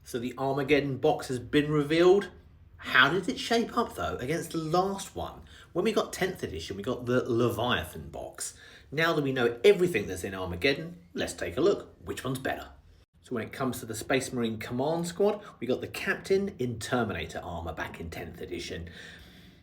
So the Armageddon box has been revealed. How did it shape up though against the last one? When we got 10th edition, we got the Leviathan box. Now that we know everything that's in Armageddon, let's take a look. Which one's better? So when it comes to the Space Marine Command Squad, we got the Captain in Terminator armor back in 10th edition.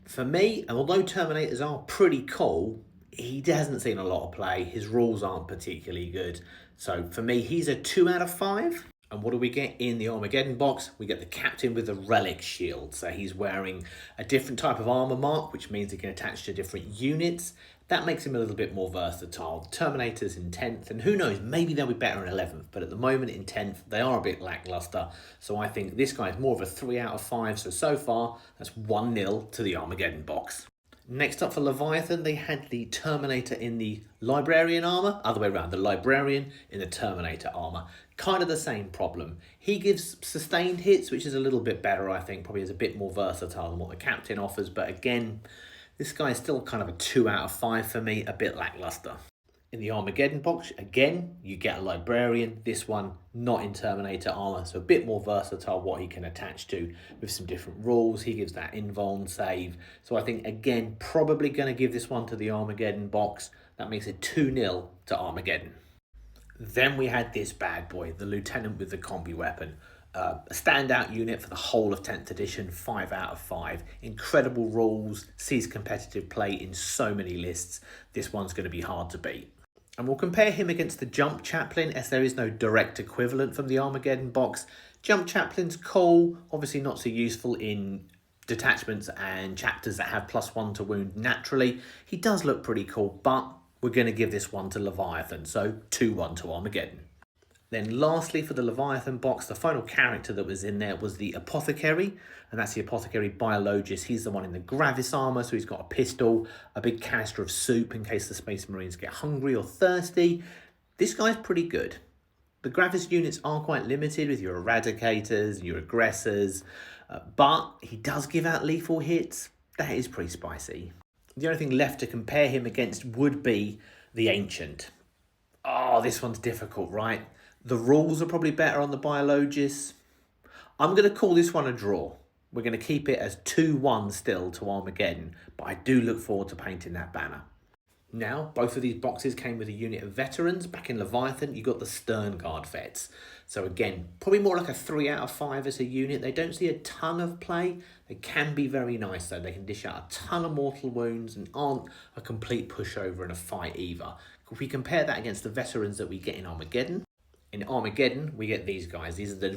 For me, and although Terminators are pretty cool, he hasn't seen a lot of play. His rules aren't particularly good. So for me, he's a 2 out of 5. And what do we get in the Armageddon box? We get the Captain with the Relic Shield. So he's wearing a different type of armor mark, which means he can attach to different units. That makes him a little bit more versatile. Terminator's in 10th, and who knows, maybe they'll be better in 11th. But at the moment in 10th, they are a bit lackluster. So I think this guy is more of a 3 out of 5. So far, that's 1-0 to the Armageddon box. Next up for Leviathan, they had the Terminator in the Librarian armor. Other way around, the Librarian in the Terminator armor. Kind of the same problem. He gives sustained hits, which is a little bit better, I think. Probably is a bit more versatile than what the Captain offers. But again, this guy is still kind of a 2 out of 5 for me, a bit lackluster. In the Armageddon box, again, you get a Librarian. This one, not in Terminator armor, so a bit more versatile what he can attach to with some different rules. He gives that invuln save. So I think, again, probably going to give this one to the Armageddon box. That makes it 2-0 to Armageddon. Then we had this bad boy, the Lieutenant with the combi weapon. A standout unit for the whole of 10th edition, 5 out of 5. Incredible rules, sees competitive play in so many lists. This one's going to be hard to beat. And we'll compare him against the Jump Chaplain, as there is no direct equivalent from the Armageddon box. Jump Chaplain's cool, obviously not so useful in detachments and chapters that have +1 to wound naturally. He does look pretty cool, but we're going to give this one to Leviathan, so 2-1 to Armageddon. Then lastly, for the Leviathan box, the final character that was in there was the Apothecary, and that's the Apothecary Biologist. He's the one in the Gravis armor, so he's got a pistol, a big canister of soup in case the Space Marines get hungry or thirsty. This guy's pretty good. The Gravis units are quite limited with your Eradicators and your Aggressors, but he does give out lethal hits. That is pretty spicy. The only thing left to compare him against would be the Ancient. Oh, this one's difficult, right? The rules are probably better on the Biologists. I'm going to call this one a draw. We're going to keep it as 2-1 still to Armageddon, but I do look forward to painting that banner. Now, both of these boxes came with a unit of veterans. Back in Leviathan, you got the Stern Guard vets. So again, probably more like a 3 out of 5 as a unit. They don't see a ton of play. They can be very nice though. They can dish out a ton of mortal wounds and aren't a complete pushover in a fight either. If we compare that against the veterans that we get in Armageddon, we get these guys. These are the